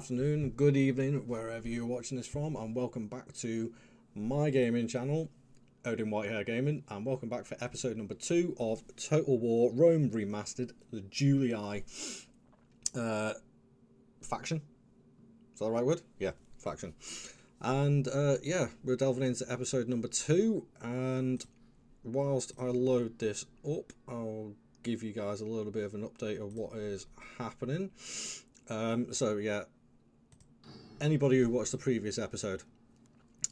afternoon, good evening, wherever you're watching this from, and welcome back to my gaming channel, Odin Whitehair Gaming, and welcome back for episode number 2 of Total War Rome Remastered, the Julii faction. Is that the right word? Yeah, faction. And yeah, we're delving into episode number 2, and whilst I load this up, I'll give you guys a little bit of an update of what is happening. So yeah, anybody who watched the previous episode,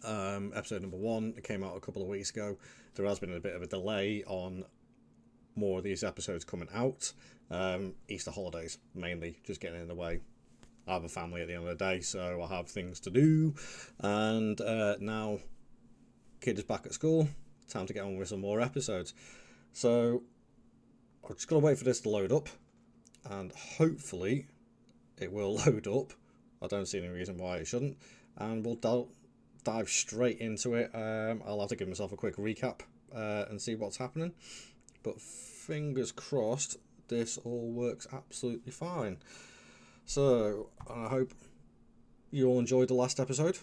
episode number 1, it came out a couple of weeks ago. There has been a bit of a delay on more of these episodes coming out. Easter holidays mainly just getting in the way. I have a family at the end of the day, so I have things to do, and now kid is back at school, time to get on with some more episodes. So I'm just going to wait for this to load up, and hopefully it will load up. I don't see any reason why it shouldn't, and we'll dive straight into it. I'll have to give myself a quick recap and see what's happening, but fingers crossed this all works absolutely fine. So I hope you all enjoyed the last episode.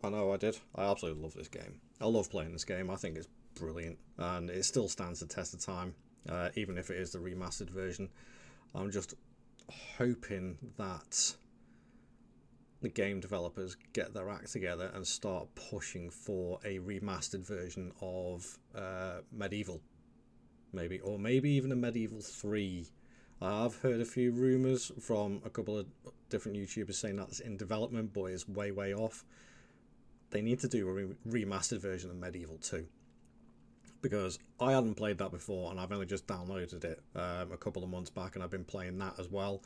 I know I did. I absolutely love this game. I love playing this game. I think it's brilliant, and it still stands the test of time, even if it is the remastered version. I'm just hoping that the game developers get their act together and start pushing for a remastered version of Medieval, maybe, or maybe even a Medieval 3. I've heard a few rumours from a couple of different YouTubers saying that's in development, but it's way off. They need to do a remastered version of Medieval 2, because I hadn't played that before, and I've only just downloaded it a couple of months back, and I've been playing that as well,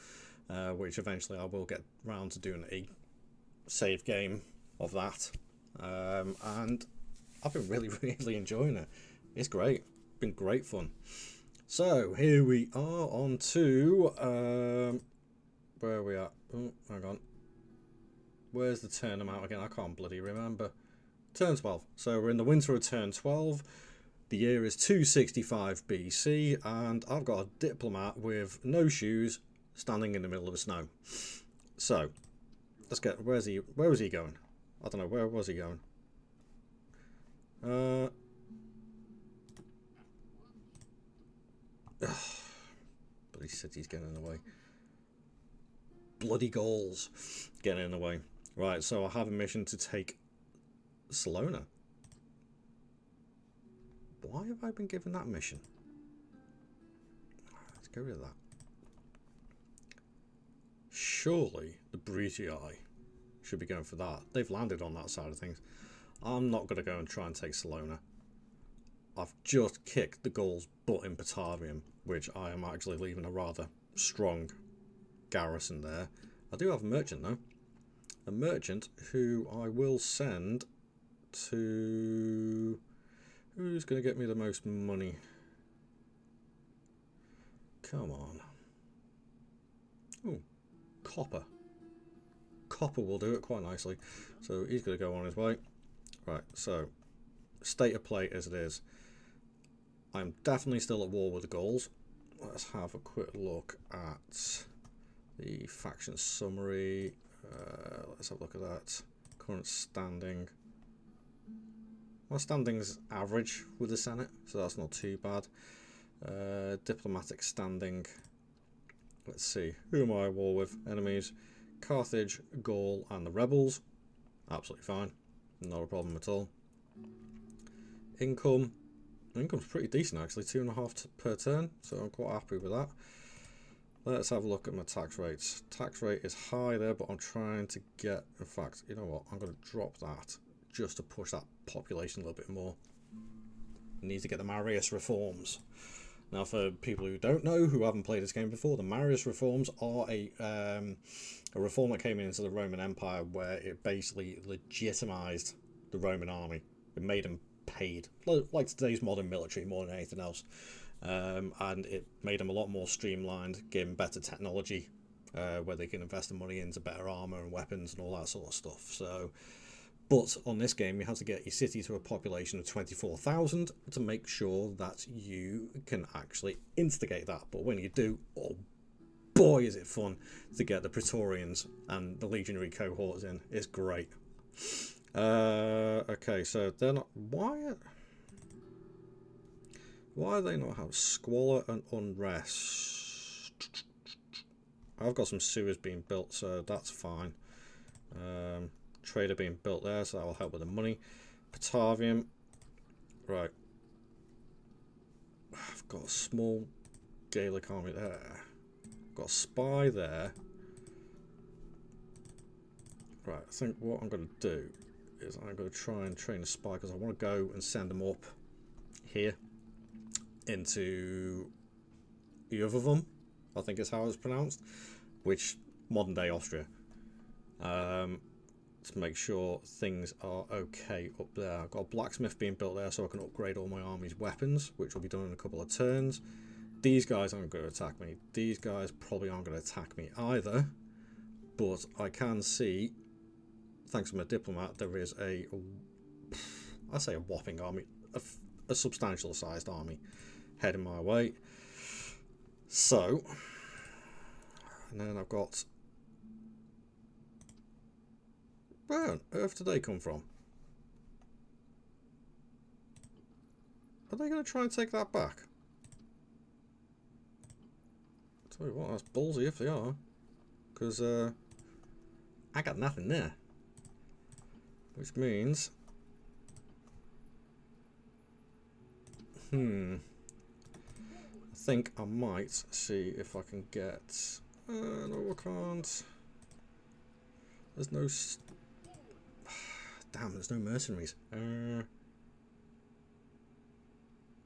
which eventually I will get round to doing a save game of that, and I've been really enjoying it. It's great, been great fun. So here we are on to where are we at? Oh, hang on, where's the turn amount again? I can't bloody remember. Turn 12. So we're in the winter of turn 12. The year is 265 BC, and I've got a diplomat with no shoes standing in the middle of the snow. So let's get, where was he going? I don't know, where was he going? Bloody city's getting in the way. Bloody GAULS getting in the way. Right, so I have a mission to take Salona. Why have I been given that mission? Let's get rid of that. Surely the Brutii should be going for that. They've landed on that side of things. I'm not going to go and try and take Salona. I've just kicked the GAULS butt in Batavium, which I am actually leaving a rather strong garrison there. I do have a merchant though. A merchant who I will send to... Who's going to get me the most money? Come on. Ooh, copper. Copper will do it quite nicely. So he's going to go on his way. Right, so state of play as it is. I'm definitely still at war with the GAULS. Let's have a quick look at the faction summary. Let's have a look at that. Current standing. My standing's average with the Senate, so that's not too bad. Diplomatic standing. Let's see. Who am I at war with? Enemies. Carthage, Gaul, and the rebels. Absolutely fine. Not a problem at all. Income. Income's pretty decent actually, 2.5 per turn, so I'm quite happy with that. Let's have a look at my tax rates. Tax rate is high there, but I'm trying to get, in fact, you know what, I'm going to drop that just to push that population a little bit more. Need to get the Marius reforms. Now, for people who don't know, who haven't played this game before, the Marius reforms are a reform that came into the Roman Empire where it basically legitimized the Roman army. It made them paid, like today's modern military, more than anything else, and it made them a lot more streamlined, gave them better technology, where they can invest the money into better armor and weapons and all that sort of stuff. So, but on this game you have to get your city to a population of 24,000 to make sure that you can actually instigate that. But when you do, oh boy is it fun to get the Praetorians and the legionary cohorts in. It's great. Okay, so they're not... Why do they not have squalor and unrest? I've got some sewers being built, so that's fine. Trader being built there, so that will help with the money. Patavium. Right. I've got a small Gaelic army there. I've got a spy there. Right, I think what I'm going to do is I'm going to try and train a spy, because I want to go and send them up here into Juvavum, I think is how it's pronounced, which modern day Austria, to make sure things are okay up there. I've got a blacksmith being built there so I can upgrade all my army's weapons, which will be done in a couple of turns. These guys aren't going to attack me. These guys probably aren't going to attack me either, but I can see, thanks to my diplomat, there is I say a whopping army, a substantial sized army heading my way. So, and then I've got, where on earth did they come from? Are they going to try and take that back? Tell you what, that's ballsy if they are, because I got nothing there, which means I think I might see if I can get... no, I can't. There's no... Damn, there's no mercenaries.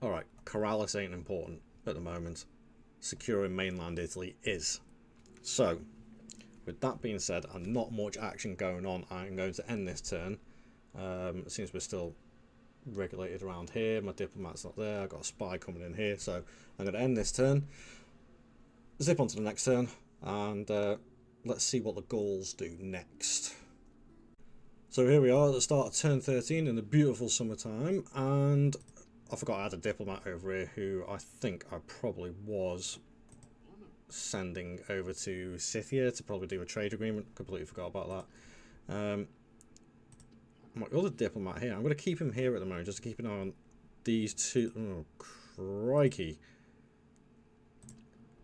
Alright, Corrales ain't important at the moment. Securing mainland Italy is. So, with that being said, and not much action going on, I'm going to end this turn. Since we're still regulated around here, my diplomat's not there, I've got a spy coming in here, so I'm going to end this turn, zip on to the next turn, and let's see what the GAULS do next. So here we are at the start of turn 13 in the beautiful summertime, and I forgot I had a diplomat over here who I think I probably was sending over to Scythia to probably do a trade agreement. Completely forgot about that. My other diplomat here, I'm going to keep him here at the moment just to keep an eye on these two. Oh, crikey.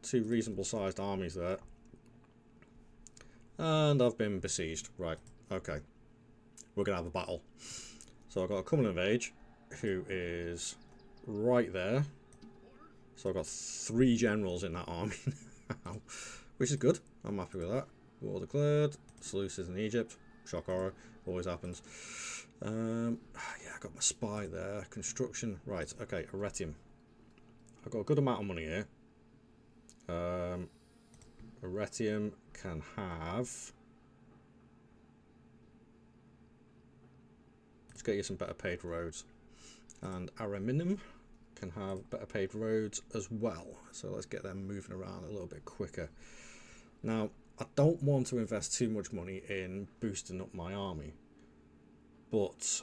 Two reasonable sized armies there. And I've been besieged. Right, okay. We're going to have a battle. So I've got a coming of age who is right there. So I've got 3 generals in that army now, which is good. I'm happy with that. War declared. Seleucus in Egypt. Shock horror. Always happens. Yeah, I got my spy there. Construction. Right, okay, Arretium. I've got a good amount of money here. Arretium can have... Let's get you some better paid roads. And Araminum can have better paid roads as well. So let's get them moving around a little bit quicker. Now, I don't want to invest too much money in boosting up my army. But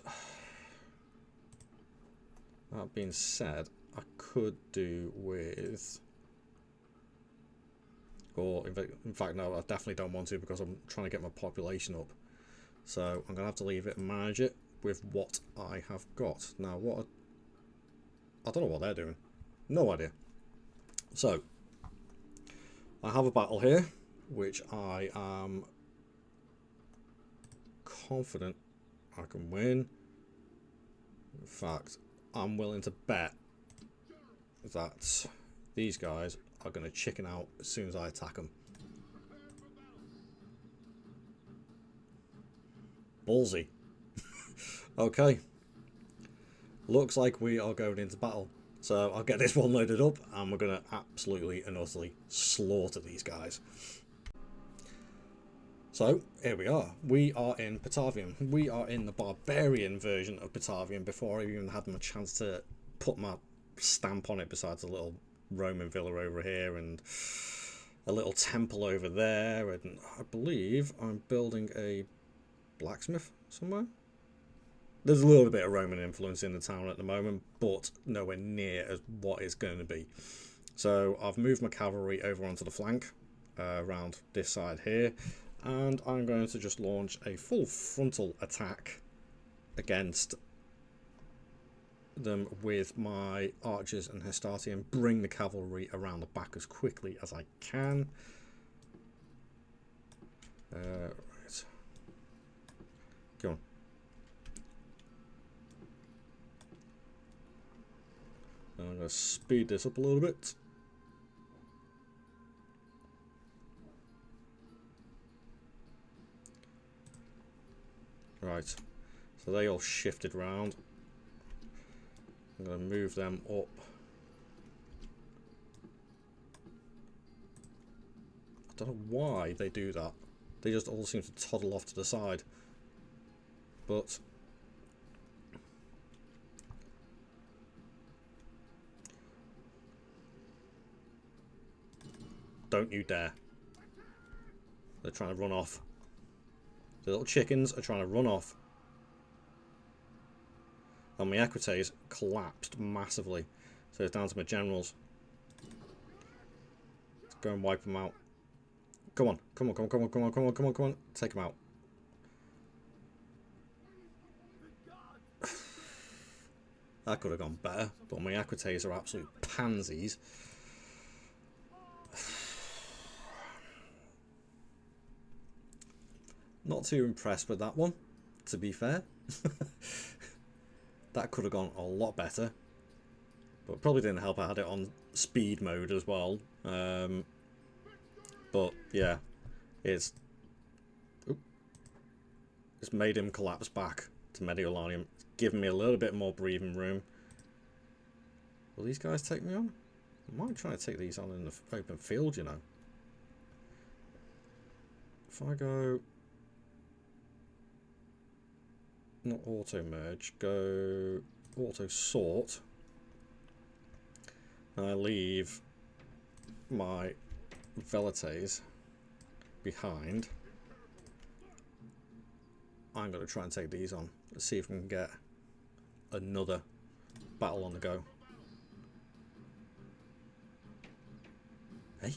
that being said, I could do with... Or in fact, no, I definitely don't want to because I'm trying to get my population up. So I'm going to have to leave it and manage it with what I have got. Now, I don't know what they're doing. No idea. So, I have a battle here, which I am confident I can win. In fact, I'm willing to bet that these guys are going to chicken out as soon as I attack them. Ballsy. Okay. Looks like we are going into battle. So I'll get this one loaded up and we're going to absolutely and utterly slaughter these guys. So, here we are. We are in Patavium. We are in the barbarian version of Patavium before I even had my chance to put my stamp on it, besides a little Roman villa over here and a little temple over there. And I believe I'm building a blacksmith somewhere. There's a little bit of Roman influence in the town at the moment, but nowhere near as what it's going to be. So I've moved my cavalry over onto the flank. around this side here, and I'm going to just launch a full frontal attack against them with my archers and Hastati and bring the cavalry around the back as quickly as I can. Right. Go on. I'm going to speed this up a little bit. Right, so they all shifted round. I'm going to move them up. I don't know why they do that. They just all seem to toddle off to the side. But don't you dare. They're trying to run off. The little chickens are trying to run off. And my equites collapsed massively. So it's down to my generals. Let's go and wipe them out. Come on, come on, come on, come on, come on, come on, come on, come on. Take them out. That could have gone better, but my equites are absolute pansies. Not too impressed with that one, to be fair. That could have gone a lot better. But probably didn't help I had it on speed mode as well. But yeah, it's made him collapse back to Mediolanum. It's given me a little bit more breathing room. Will these guys take me on? I might try to take these on in the open field, you know. If I go... not auto merge, go auto sort. And I leave my velites behind. I'm going to try and take these on. Let's see if we can get another battle on the go. Hey?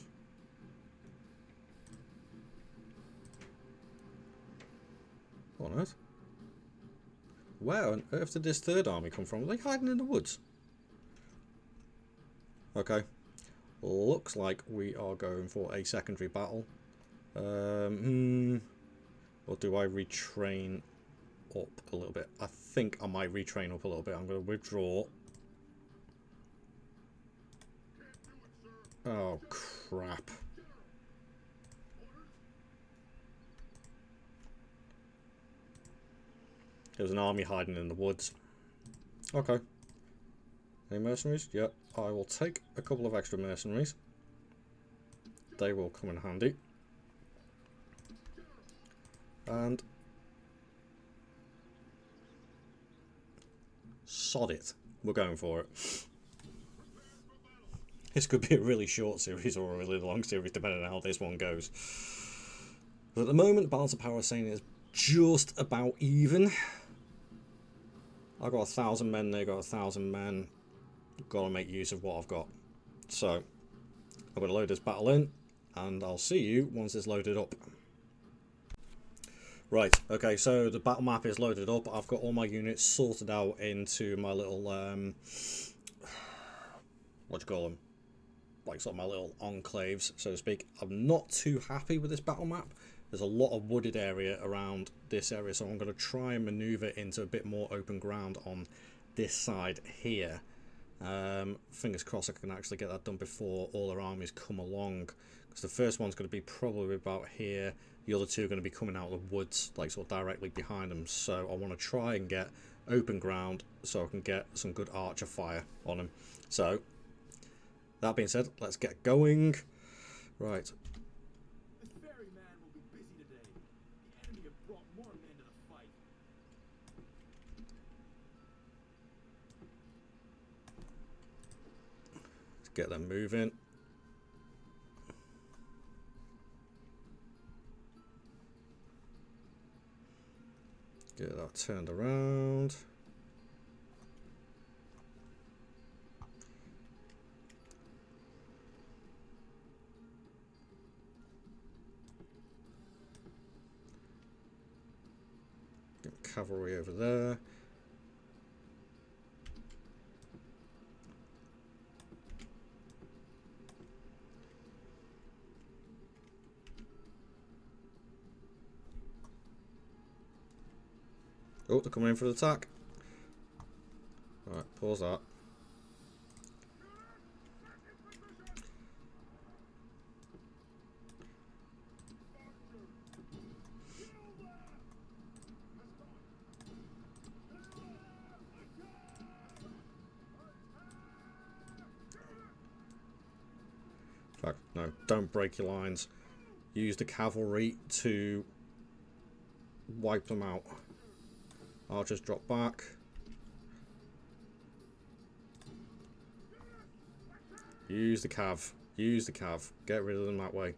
What on earth? Where on earth did this third army come from? Are they hiding in the woods? Okay. Looks like we are going for a secondary battle. Or do I retrain up a little bit? I think I might retrain up a little bit. I'm going to withdraw. Oh, crap. There's an army hiding in the woods. Okay. Any mercenaries? Yep. I will take a couple of extra mercenaries. They will come in handy. And sod it. We're going for it. This could be a really short series or a really long series depending on how this one goes. But at the moment, balance of power is saying it's just about even. I've got 1,000 men, they've got 1,000 men. Got to make use of what I've got. So, I'm going to load this battle in, and I'll see you once it's loaded up. Right, okay, so the battle map is loaded up. I've got all my units sorted out into my little, what do you call them? Like sort of my little enclaves, so to speak. I'm not too happy with this battle map. There's a lot of wooded area around this area, so I'm going to try and maneuver into a bit more open ground on this side here. Fingers crossed I can actually get that done before all our armies come along, because the first one's going to be probably about here. The other two are going to be coming out of the woods, like sort of directly behind them. So I want to try and get open ground so I can get some good archer fire on them. So that being said, let's get going. Right. Get them moving. Get that turned around. cavalry over there. Oh, they're coming in for the attack. Right, pause that. Fuck, no, don't break your lines. Use the cavalry to wipe them out. Archers drop back. Use the cav. Use the cav. Get rid of them that way.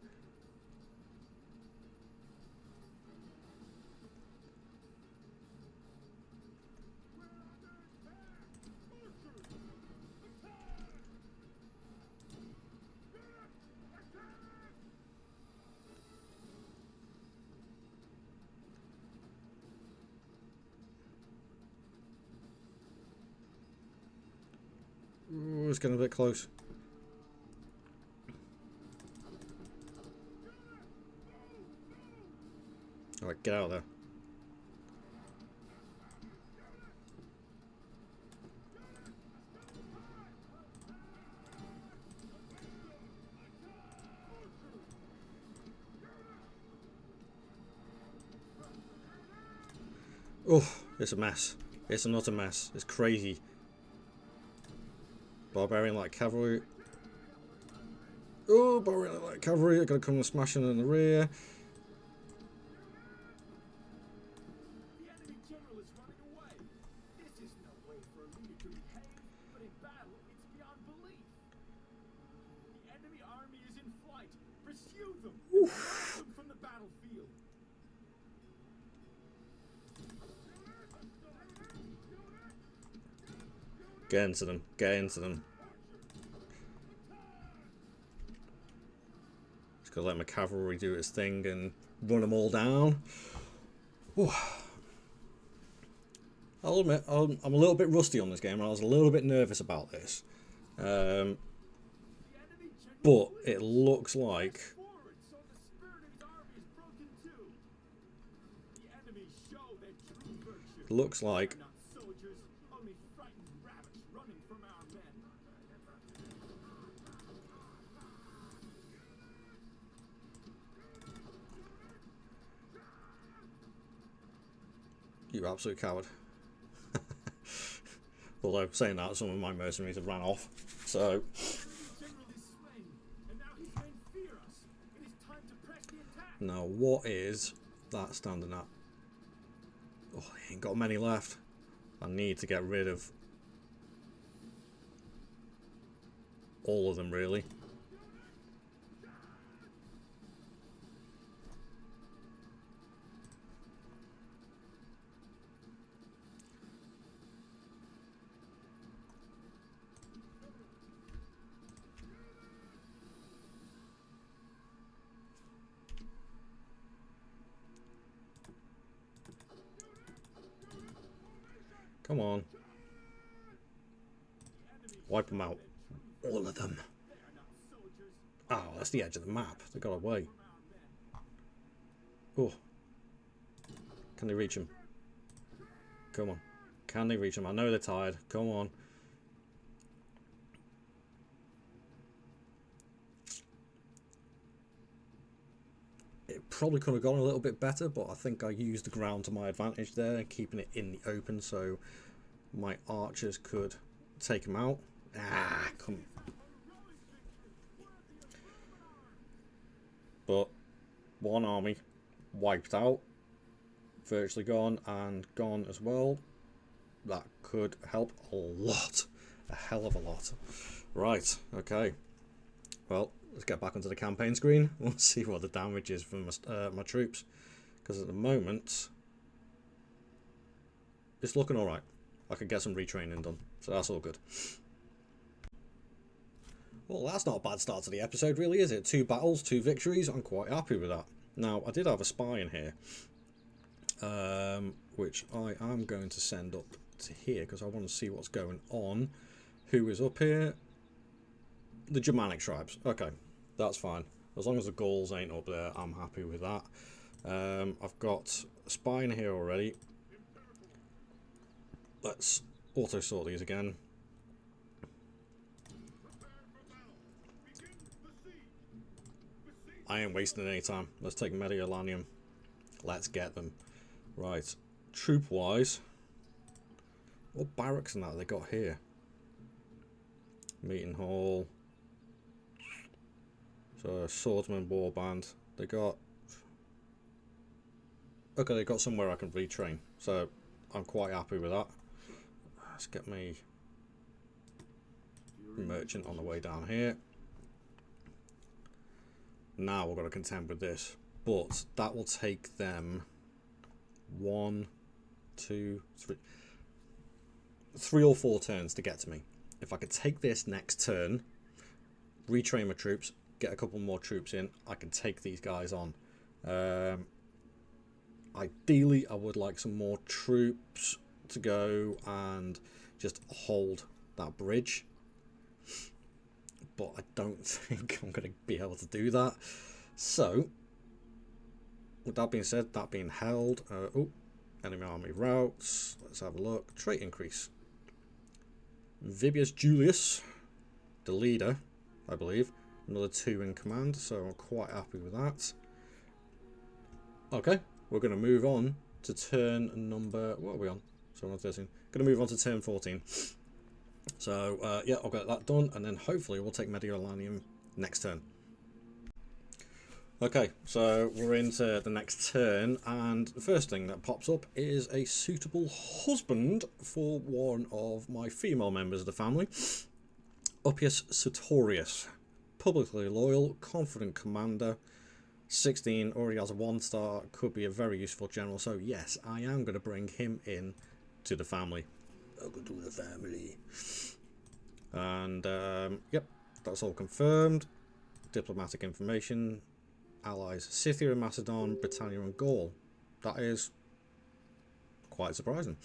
Ooh, it's getting a bit close. Alright, get out of there. Oh, it's a mess. It's not a mess. It's crazy. Barbarian like cavalry. Oh, barbarian like cavalry are going to come smashing in the rear. Get into them. Get into them. Just gotta let my cavalry do its thing and run them all down. Ooh. I'll admit, I'm a little bit rusty on this game, and I was a little bit nervous about this. But it looks like you absolute coward. Although, saying that, some of my mercenaries have ran off. So... Now, what is that standing at? Oh, he ain't got many left. I need to get rid of all of them, really. Come on. Wipe them out. All of them. Oh, that's the edge of the map. They got away. Oh. Can they reach him? Come on. Can they reach him? I know they're tired. Come on. It probably could have gone a little bit better, but I think I used the ground to my advantage there, keeping it in the open so my archers could take him out. Ah, come. But one army wiped out, virtually gone, and gone as well. That could help a lot, a hell of a lot. Right, okay. Well, let's get back onto the campaign screen. We'll see what the damage is from my troops, because at the moment it's looking all right. I could get some retraining done, so that's all good. Well, that's not a bad start to the episode, really, is it? 2 battles, 2 victories. I'm quite happy with that. Now, I did have a spy in here. which I am going to send up to here because I want to see what's going on. Who is up here? The Germanic tribes. Okay, that's fine. As long as the GAULS ain't up there, I'm happy with that. I've got a spy in here already. Let's auto-sort these again. I ain't wasting any time. Let's take Mediolanum. Let's get them. Right. Troop-wise, what barracks and that they got here? Meeting hall. So, swordsman, warband. They got... Okay, they got somewhere I can retrain. So, I'm quite happy with that. Let's get me merchant on the way down here. Now we're going to contend with this. But that will take them 1, 2, 3... 3 or 4 turns to get to me. If I could take this next turn, retrain my troops, get a couple more troops in, I can take these guys on. Ideally, I would like some more troops to go and just hold that bridge. But I don't think I'm going to be able to do that. So, with that being said, that being held, enemy army routes, let's have a look. Trait increase. Vibius Julius, the leader, I believe. Another 2 in command, so I'm quite happy with that. Okay, we're going to move on to turn number... What are we on? So we're on 13. Going to move on to turn 14. So, yeah, I'll get that done, and then hopefully we'll take Mediolanum next turn. Okay, so we're into the next turn, and the first thing that pops up is a suitable husband for one of my female members of the family. Uppius Sutorius. Publicly loyal, confident commander, 16, already has a 1-star, could be a very useful general, so yes, I am going to bring him in to the family. I'll go to the family. And, yep, that's all confirmed. Diplomatic information. Allies Scythia and Macedon, Britannia and Gaul. That is quite surprising,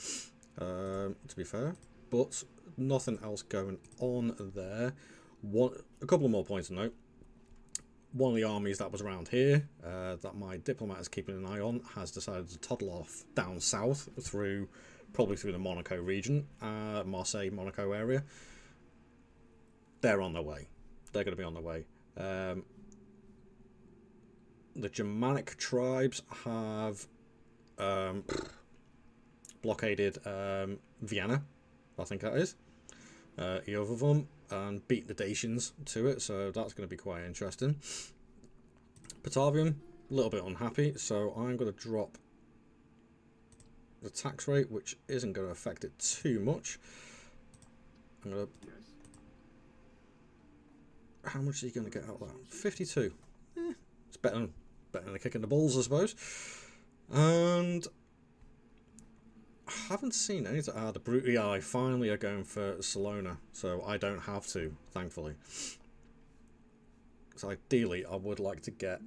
to be fair. But nothing else going on there. A couple of more points to note. One of the armies that was around here, that my diplomat is keeping an eye on, has decided to toddle off down south probably through the Monaco region, Marseille, Monaco area. They're on their way. They're going to be on their way. The Germanic tribes have blockaded Vienna, I think that is, Iovavum, and beat the Dacians to it, so that's going to be quite interesting. Batavium, a little bit unhappy, so I'm going to drop the tax rate, which isn't going to affect it too much. I'm going to... How much is he going to get out of that? 52. It's better than a kick in the balls, I suppose. And I haven't seen anything. The Brutii finally are going for Salona, so I don't have to, thankfully. So ideally, I would like to get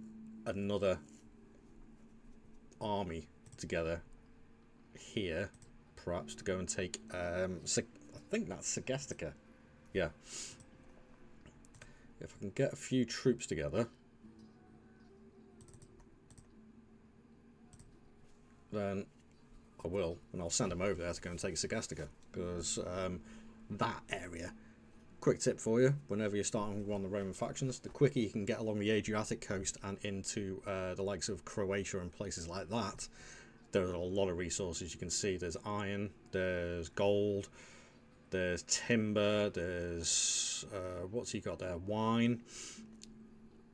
another army together here, perhaps, to go and take... I think that's Segestica. Yeah. If I can get a few troops together, then I will, and I'll send them over there to go and take Segestica, because that area, quick tip for you, whenever you're starting to run the Roman factions, the quicker you can get along the Adriatic coast and into the likes of Croatia and places like that, there are a lot of resources. You can see there's iron, there's gold, there's timber, there's what's he got there, wine.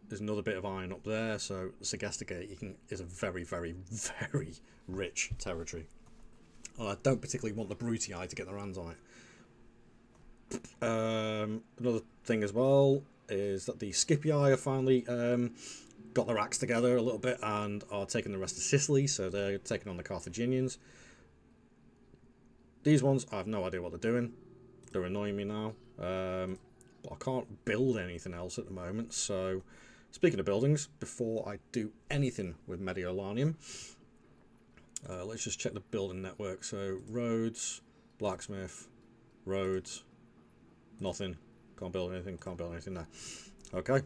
There's another bit of iron up there, so Segestica is a very, very, very rich territory. I don't particularly want the Brutii to get their hands on it. Another thing as well is that the Scipii have finally got their acts together a little bit and are taking the rest of Sicily, so they're taking on the Carthaginians. These ones, I have no idea what they're doing. They're annoying me now. But I can't build anything else at the moment, so... Speaking of buildings, before I do anything with Mediolanum, Let's just check the building network. So roads, blacksmith, roads, nothing. Can't build anything. Can't build anything there. Okay.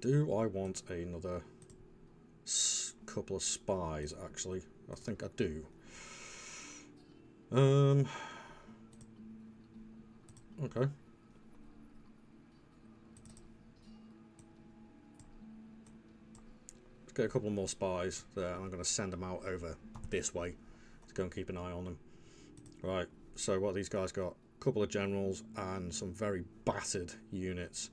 Do I want another couple of spies? Actually, I think I do. Okay. Let's get a couple more spies there, and I'm going to send them out over this way to go and keep an eye on them. Right, so what these guys got? A couple of generals and some very battered units.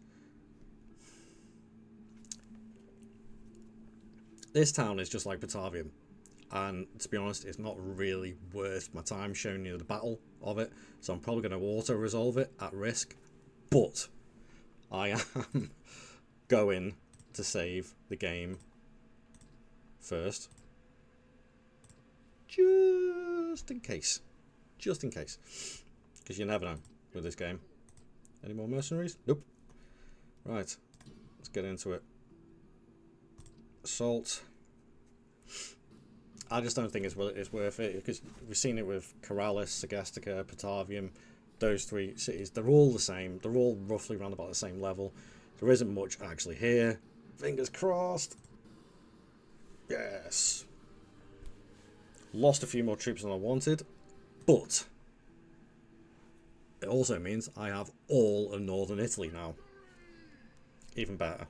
This town is just like Batavium, and to be honest, it's not really worth my time showing you the battle of it, so I'm probably going to auto-resolve it at risk, but I am going to save the game first, just in case, because you never know with this game. Any more mercenaries? Nope. Right, let's get into it. Assault. I just don't think it's worth it, because we've seen it with Corrales, Segestica, Batavium. Those three cities, they're all the same. They're all roughly around about the same level. There isn't much actually here. Fingers crossed. Yes. Lost a few more troops than I wanted, but it also means I have all of northern Italy now. Even better.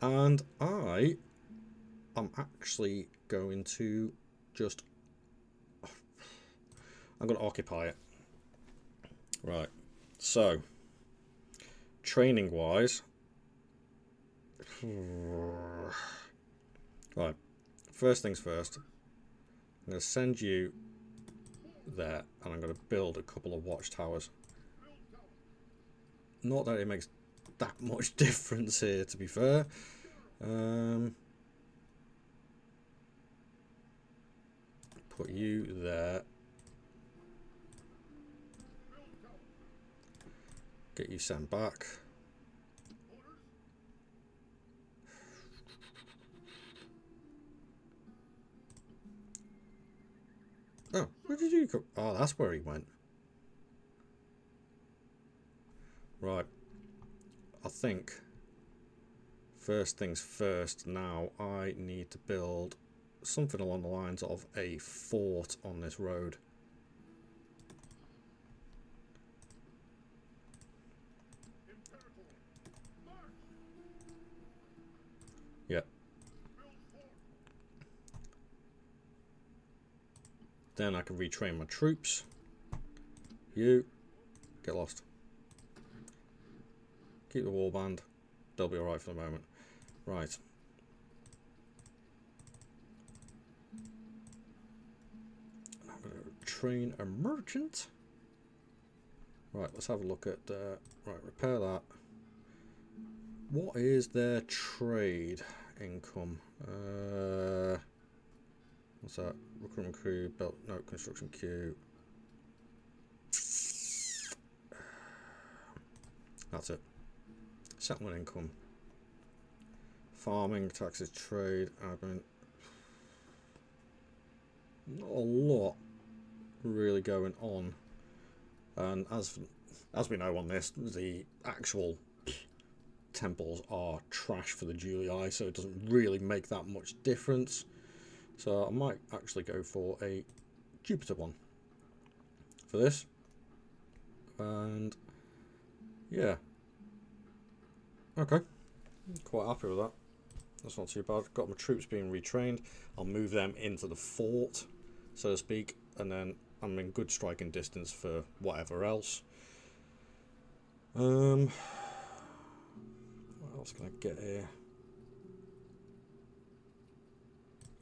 And I'm actually going to just... I'm going to occupy it. Right. So, training-wise... Right. First things first. I'm going to send you there, and I'm going to build a couple of watchtowers. Not that it makes that much difference here, to be fair. Put you there. Get you sent back. Oh, where did you go? Oh, that's where he went. Right. I think first things first now, I need to build something along the lines of a fort on this road. Yep. Then I can retrain my troops. You get lost. Keep the warband. They'll be alright for the moment. Right. I'm going to train a merchant. Right, let's have a look at... right, repair that. What is their trade income? What's that? Recruitment crew, belt, no, construction queue. That's it. Settlement income. Farming, taxes, trade, admin. Not a lot really going on. And as we know on this, the actual temples are trash for the Julii, so it doesn't really make that much difference. So I might actually go for a Jupiter one for this. And yeah. Okay. Quite happy with that. That's not too bad. Got my troops being retrained. I'll move them into the fort, so to speak, and then I'm in good striking distance for whatever else. What else can I get here?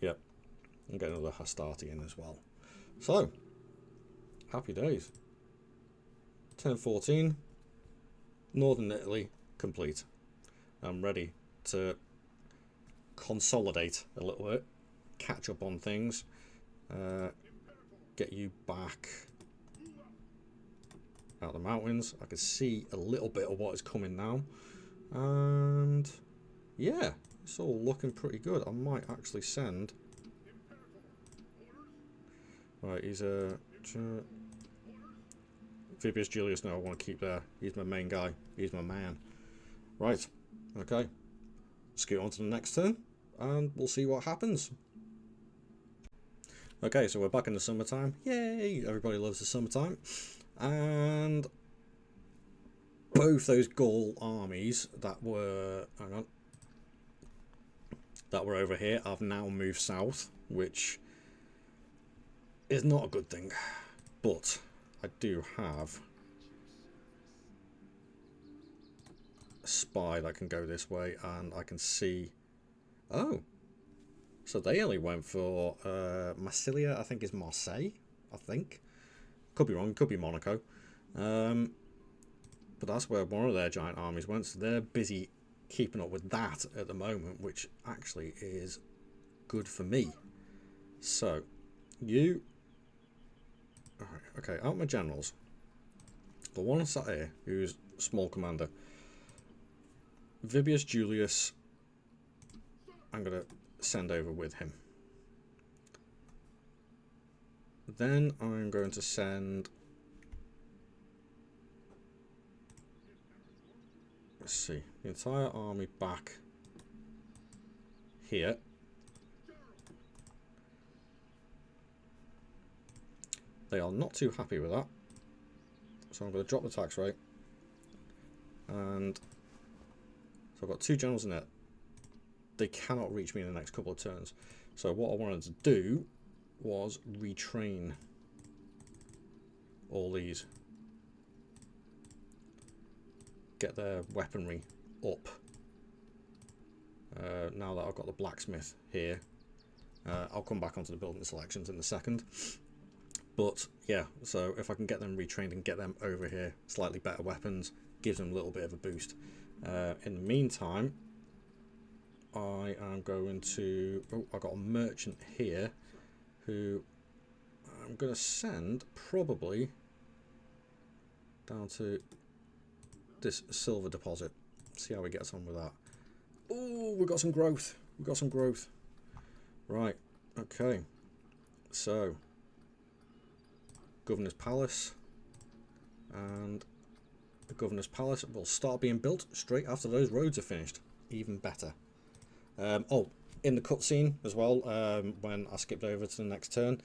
Yep. And get another Hastati in as well. So, happy days. 10-14. Northern Italy complete. I'm ready to consolidate a little bit, catch up on things, get you back out the mountains. I can see a little bit of what is coming now, and yeah, It's all looking pretty good. I might actually send... Right, he's a... Vibius Julius, no, I want to keep there. He's my main guy. He's my man. Right, okay. Let's get on to the next turn, and we'll see what happens. Okay, so we're back in the summertime. Yay! Everybody loves the summertime. And both those Gaul armies that were... Hang on. That were over here have now moved south, which is not a good thing. But I do have a spy that can go this way, and I can see... Oh! So they only went for Massilia, I think is Marseille, I think. Could be wrong, could be Monaco. But that's where one of their giant armies went, so they're busy keeping up with that at the moment, which actually is good for me. So, you... Alright, okay, out my generals. The one sat here, who's small commander. Vibius Julius, I'm going to send over with him. Then I'm going to send... Let's see, the entire army back here. They are not too happy with that. So I'm going to drop the tax rate. And so I've got 2 generals in there. They cannot reach me in the next couple of turns. So what I wanted to do was retrain all these. Get their weaponry up. Now that I've got the blacksmith here. I'll come back onto the building selections in a second. But yeah, so if I can get them retrained and get them over here, slightly better weapons, gives them a little bit of a boost. In the meantime, I am going to... Oh, I've got a merchant here who I'm going to send probably down to this silver deposit. See how he gets on with that. Oh, we've got some growth. We've got some growth. Right, okay. So, Governor's Palace. And the Governor's Palace will start being built straight after those roads are finished. Even better. Oh, in the cutscene as well, when I skipped over to the next turn,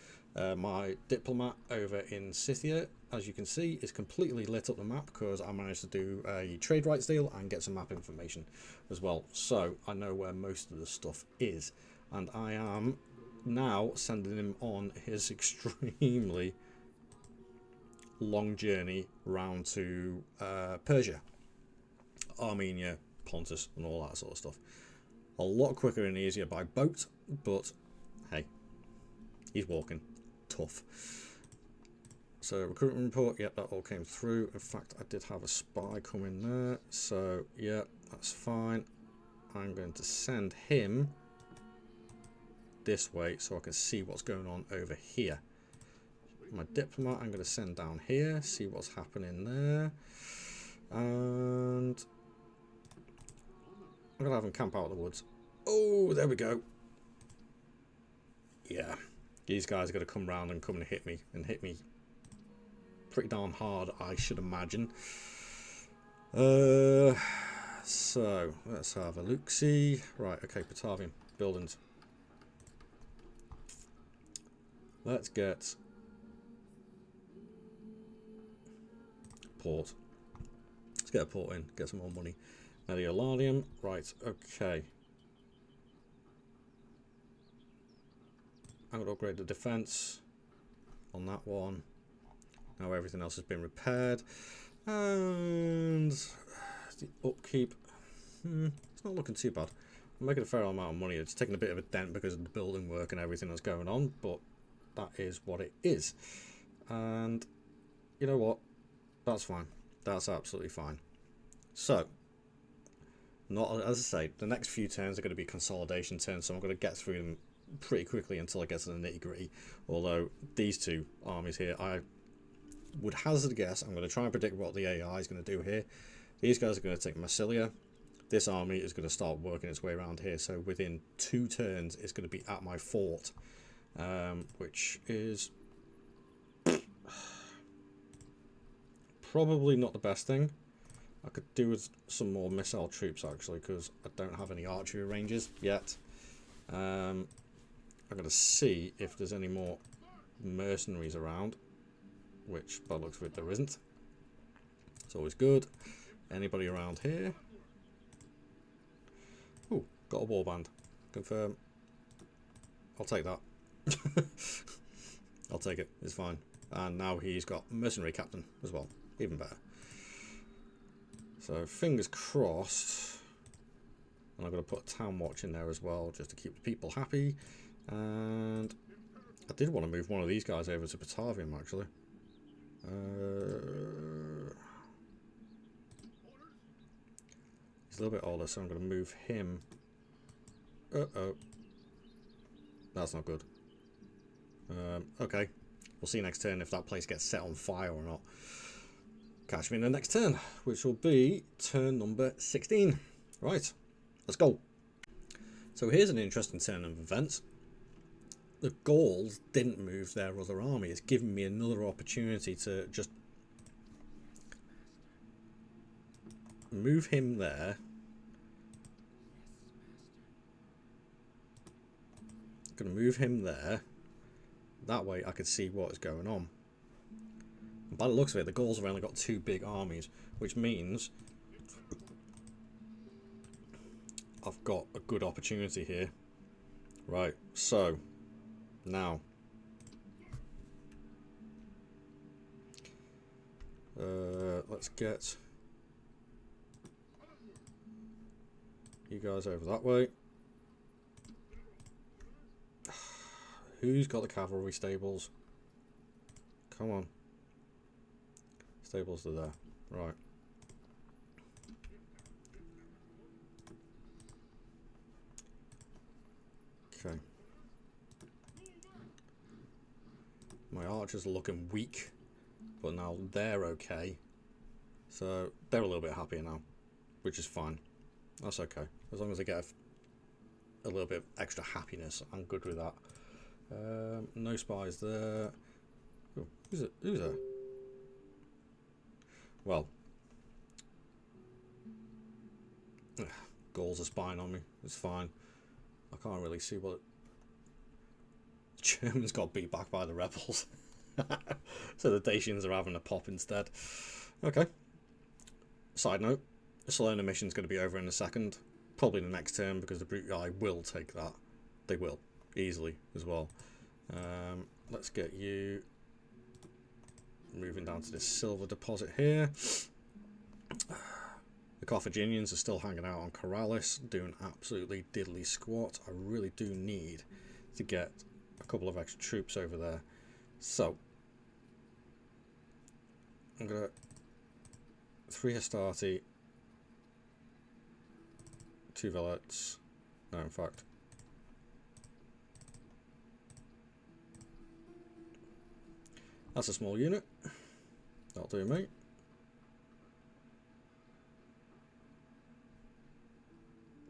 my diplomat over in Scythia, as you can see, is completely lit up the map because I managed to do a trade rights deal and get some map information as well. So I know where most of the stuff is, and I am now sending him on his extremely long journey round to Persia, Armenia, Pontus, and all that sort of stuff. A lot quicker and easier by boat, but hey, he's walking. Tough. So, recruitment report, yep, that all came through. In fact, I did have a spy come in there, so yeah, that's fine. I'm going to send him this way so I can see what's going on over here. My diplomat, I'm going to send down here, see what's happening there. And I'm going to have him camp out of the woods. Oh, there we go. Yeah, these guys are going to come round and come and hit me pretty darn hard, I should imagine. So, let's have a look-see. Right, okay, Batavian buildings. Let's get port. Let's get a port in, get some more money. Mediolanium, right, okay. I'm going to upgrade the defense on that one. Now everything else has been repaired. And the upkeep, it's not looking too bad. I'm making a fair amount of money. It's taking a bit of a dent because of the building work and everything that's going on, but that is what it is. And you know what? That's fine. That's absolutely fine. So, not as I say, the next few turns are going to be consolidation turns, so I'm going to get through them pretty quickly until I get to the nitty-gritty. Although these two armies here, I would hazard a guess. I'm going to try and predict what the AI is going to do here. These guys are going to take Massilia. this army is going to start working its way around here. So within 2 turns, it's going to be at my fort, which is probably not the best thing. I could do with some more missile troops actually, because I don't have any archery ranges yet. I'm going to see if there's any more mercenaries around, which by the looks of it there isn't. It's always good. Anybody around here? Ooh, got a warband. Confirm. I'll take that. I'll take it. It's fine. And now he's got mercenary captain as well. Even better. So fingers crossed. And I'm going to put a town watch in there as well, just to keep the people happy. And I did want to move one of these guys over to Batavium actually. He's a little bit older, so I'm going to move him. Uh-oh. That's not good. Okay. We'll see next turn if that place gets set on fire or not. Catch me in the next turn, which will be turn number 16. Right. Let's go. So here's an interesting turn of events. The Gauls didn't move their other army. It's given me another opportunity to just move him there. Going to move him there. That way I could see what is going on. And by the looks of it, the Gauls have only got 2 big armies, which means I've got a good opportunity here. Right, so now let's get you guys over that way. Who's got the cavalry stables? Come on. Stables are there. Right. Okay. My archers are looking weak, but now they're okay. So they're a little bit happier now, which is fine. That's okay. As long as I get a little bit of extra happiness, I'm good with that. No spies there. Ooh, who's it? Who's there? Well, Gauls are spying on me. It's fine. I can't really see what the Germans got beat back by the rebels. So the Dacians are having a pop instead. Okay. Side note, the Salona mission's going to be over in a second. Probably the next turn, because the brute guy will take that. They will. Easily as well. Let's get you moving down to this silver deposit here. The Carthaginians are still hanging out on Corrales, doing absolutely diddly squat. I really do need to get a couple of extra troops over there. So I'm gonna 3 Hastati, 2 Velettes. No, in fact. That's a small unit. That'll do, mate.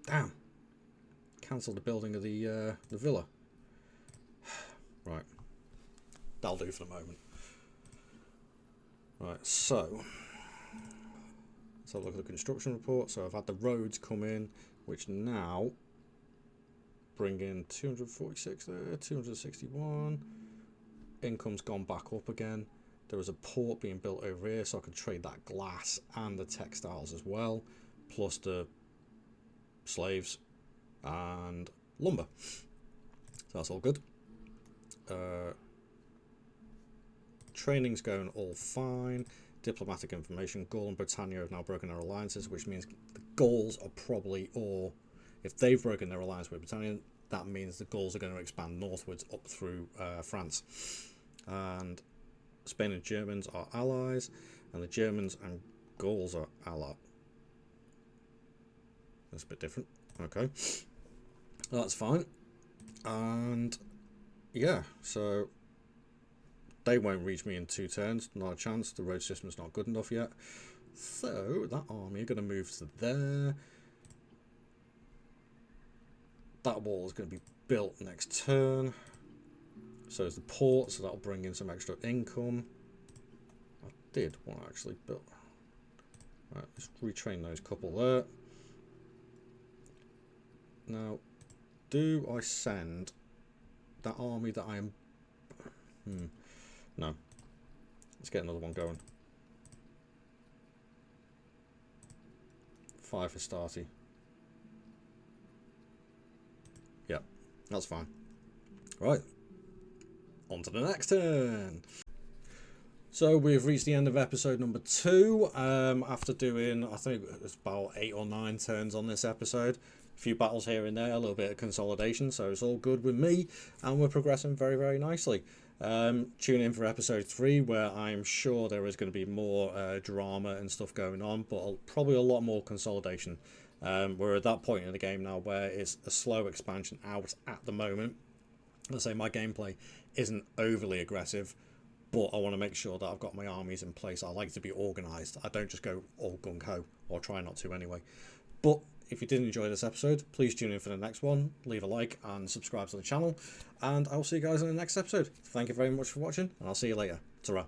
Damn. Cancelled the building of the villa. Right. That'll do for the moment. Right, so let's have a look at the construction report. So I've had the roads come in, which now bring in 246 there, 261. Income's gone back up again. There was a port being built over here, so I could trade that glass and the textiles as well, plus the slaves and lumber. So that's all good. Training's going all fine. Diplomatic information. Gaul and Britannia have now broken their alliances, which means the Gauls are probably, or if they've broken their alliance with Britannia, that means the Gauls are going to expand northwards up through France. And Spain and Germans are allies, and the Germans and Gauls are allied. That's a bit different. Okay. That's fine. And yeah, so they won't reach me in 2 turns. Not a chance. The road system's not good enough yet. So that army are going to move to there. that wall is going to be built next turn. So is the port, so that'll bring in some extra income. I did want to actually build. Right, let's retrain those couple there. Now, do I send that army that I am... No. Let's get another one going. 5 for Starty. Yep, that's fine. Right, on to the next turn. So we've reached the end of episode number 2. After doing, I think it's about 8 or 9 turns on this episode. A few battles here and there, a little bit of consolidation, so it's all good with me, and we're progressing very, very nicely. Tune in for episode 3, where I'm sure there is going to be more drama and stuff going on, but probably a lot more consolidation. We're at that point in the game now where it's a slow expansion out at the moment. Let's say my gameplay isn't overly aggressive, but I want to make sure that I've got my armies in place. I like to be organised. I don't just go all gung-ho, or try not to anyway. But if you did enjoy this episode, please tune in for the next one, leave a like and subscribe to the channel, and I'll see you guys in the next episode. Thank you very much for watching, and I'll see you later. Ta-ra.